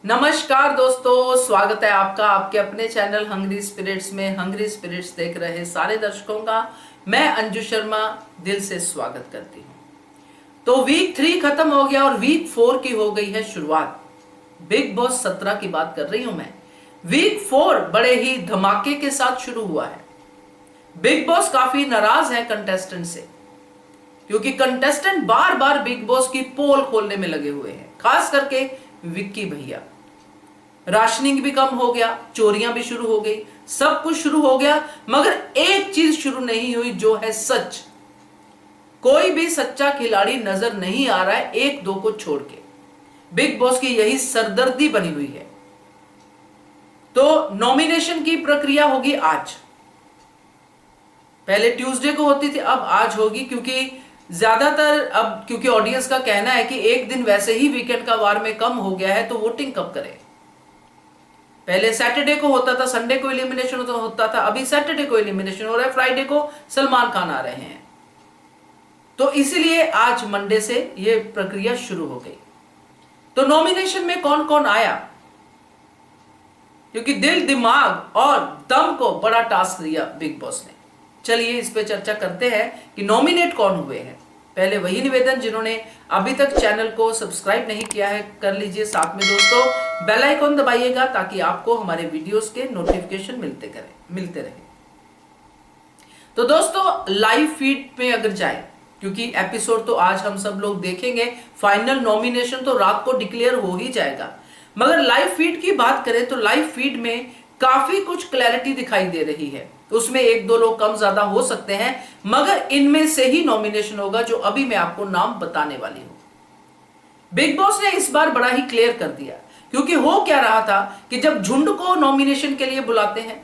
नमस्कार दोस्तों, स्वागत है आपका आपके अपने चैनल हंग्री स्पिरिट्स में। हंग्री स्पिरिट्स देख रहे सारे दर्शकों का मैं अंजू शर्मा दिल से स्वागत करती हूँ। तो वीक 3 खत्म हो गया और वीक 4 की हो गई है शुरुआत। बिग बॉस 17 की बात कर रही हूं मैं। वीक 4 बड़े ही धमाके के साथ शुरू हुआ है। बिग बॉस काफी नाराज है कंटेस्टेंट से, क्योंकि कंटेस्टेंट बार बार बिग बॉस की पोल खोलने में लगे हुए हैं, खास करके विक्की भैया। राशनिंग भी कम हो गया, चोरियां भी शुरू हो गई, सब कुछ शुरू हो गया, मगर एक चीज शुरू नहीं हुई, जो है सच। कोई भी सच्चा खिलाड़ी नजर नहीं आ रहा है, एक दो को छोड़ के। बिग बॉस की यही सरदर्दी बनी हुई है। तो नॉमिनेशन की प्रक्रिया होगी आज। पहले ट्यूसडे को होती थी, अब आज होगी, क्योंकि ज्यादातर अब क्योंकि ऑडियंस का कहना है कि एक दिन वैसे ही वीकेंड का वार में कम हो गया है, तो वोटिंग कब करें। पहले सैटरडे को होता था, संडे को एलिमिनेशन होता था, अभी सैटरडे को एलिमिनेशन हो रहा है, फ्राइडे को सलमान खान आ रहे हैं। तो इसीलिए आज मंडे से यह प्रक्रिया शुरू हो गई। तो नॉमिनेशन में कौन कौन आया, क्योंकि दिल, दिमाग और दम को बड़ा टास्क दिया बिग बॉस ने। चलिए इस पे चर्चा करते हैं कि नॉमिनेट कौन हुए हैं। पहले वही निवेदन, जिन्होंने अभी तक चैनल को सब्सक्राइब नहीं किया है कर लीजिए। साथ में दोस्तों बेल आइकन दबाइएगा, ताकि आपको हमारे वीडियोस के नोटिफिकेशन मिलते रहे। तो दोस्तों लाइव फीड में अगर जाए, क्योंकि एपिसोड तो आज हम सब लोग देखेंगे, फाइनल नॉमिनेशन तो रात को डिक्लेयर हो ही जाएगा। मगर लाइव फीड की बात करें तो लाइव फीड में काफी कुछ क्लैरिटी दिखाई दे रही है। उसमें एक दो लोग कम ज्यादा हो सकते हैं, मगर इनमें से ही नॉमिनेशन होगा, जो अभी मैं आपको नाम बताने वाली हूं। बिग बॉस ने इस बार बड़ा ही क्लियर कर दिया, क्योंकि हो क्या रहा था कि जब झुंड को नॉमिनेशन के लिए बुलाते हैं,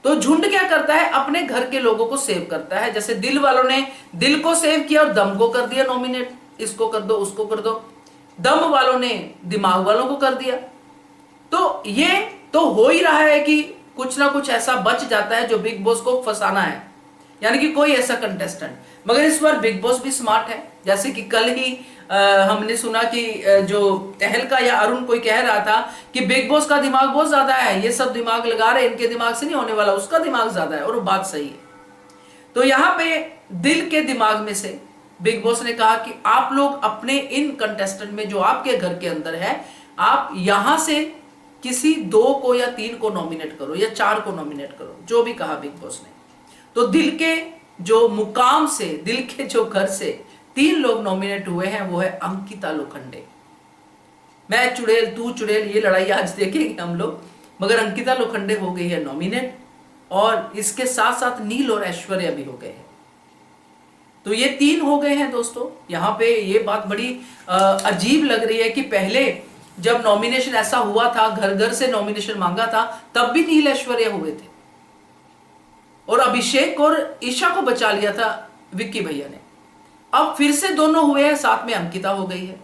तो झुंड क्या करता है, अपने घर के लोगों को सेव करता है। जैसे दिल वालों ने दिल को सेव किया और दम को कर दिया नॉमिनेट, इसको कर दो उसको कर दो। दम वालों ने दिमाग वालों को कर दिया। तो ये तो हो ही रहा है कि कुछ ना कुछ ऐसा बच जाता है जो बिग बॉस को फंसाना है, यानी कि कोई ऐसा कंटेस्टेंट। मगर इस बार बिग बॉस भी स्मार्ट है। जैसे कि कल ही हमने सुना कि जो तहलका या अरुण कोई कह रहा था कि बिग बॉस का दिमाग बहुत ज्यादा है, ये सब दिमाग लगा रहे, इनके दिमाग से नहीं होने वाला, उसका दिमाग ज्यादा है, और वो बात सही है। तो यहां पे दिल के दिमाग में से बिग बॉस ने कहा कि आप लोग अपने इन कंटेस्टेंट में जो आपके घर के अंदर है, आप यहां से किसी 2 को या 3 को नॉमिनेट करो या 4 को नॉमिनेट करो, जो भी कहा बिग बॉस ने। तो दिल के जो मुकाम से, दिल के जो घर से 3 लोग नॉमिनेट हुए हैं, वो है अंकिता लोखंडे। मैं चुड़ैल तू चुड़ैल, ये लड़ाई आज देखेंगे हम लोग, मगर अंकिता लोखंडे हो गई है नॉमिनेट, और इसके साथ साथ नील और ऐश्वर्या भी हो गए हैं। तो ये 3 हो गए हैं दोस्तों। यहां पे ये बात बड़ी अजीब लग रही है कि पहले जब नॉमिनेशन ऐसा हुआ था, घर घर से नॉमिनेशन मांगा था, तब भी नील ऐश्वर्या हुए थे, और अभिषेक और ईशा को बचा लिया था विक्की भैया ने। अब फिर से दोनों हुए हैं, साथ में अंकिता हो गई है।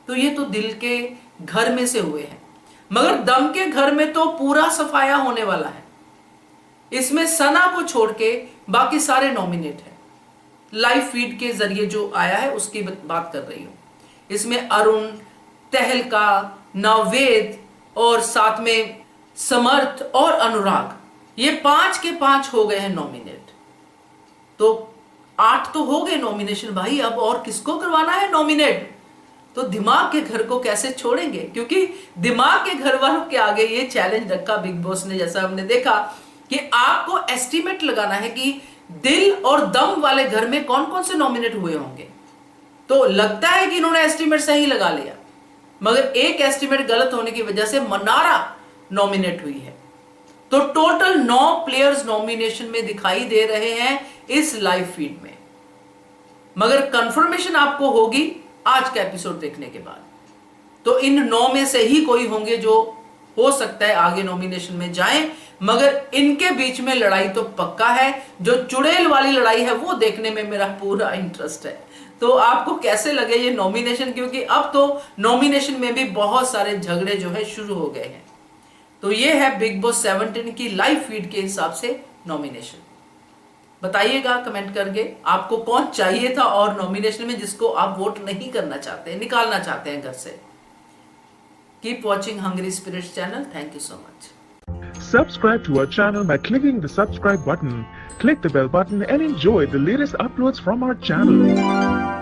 तो ये तो दिल के घर में से हुए हैं, मगर दम के घर में तो पूरा सफाया होने वाला है। इसमें सना को छोड़ के बाकी सारे नॉमिनेट हैं। लाइव फीड के जरिए जो आया है उसकी बात कर रही हूं। इसमें अरुण, तहलका, नवेद और साथ में समर्थ और अनुराग, ये 5 के 5 हो गए हैं नॉमिनेट। तो 8 तो हो गए नॉमिनेशन भाई, अब और किसको करवाना है नॉमिनेट। तो दिमाग के घर को कैसे छोड़ेंगे, क्योंकि दिमाग के घर वालों के आगे ये चैलेंज रखा बिग बॉस ने। जैसा हमने देखा कि आपको एस्टिमेट लगाना है कि दिल और दम वाले घर में कौन कौन से नॉमिनेट हुए होंगे। तो लगता है कि इन्होंने एस्टिमेट सही लगा लिया, मगर एक एस्टिमेट गलत होने की वजह से मनारा नॉमिनेट हुई है। तो टोटल 9 प्लेयर्स नॉमिनेशन में दिखाई दे रहे हैं इस लाइव फीड में, मगर कंफर्मेशन आपको होगी आज का एपिसोड देखने के बाद। तो इन 9 में से ही कोई होंगे जो हो सकता है आगे नॉमिनेशन में जाएं, मगर इनके बीच में लड़ाई तो पक्का है। जो चुड़ैल वाली लड़ाई है वो देखने में मेरा पूरा इंटरेस्ट है। तो आपको कैसे लगे ये नॉमिनेशन, क्योंकि अब तो नॉमिनेशन में भी बहुत सारे झगड़े जो है शुरू हो गए हैं। तो ये है बिग बॉस 17 की लाइव फीड के हिसाब से नॉमिनेशन। बताइएगा कमेंट करके आपको कौन चाहिए था, और नॉमिनेशन में जिसको आप वोट नहीं करना चाहते, निकालना चाहते हैं घर से। Keep watching Hungry Spirits channel. Thank you so much. Subscribe to our channel by clicking the subscribe button. Click the bell button and enjoy the latest uploads from our channel.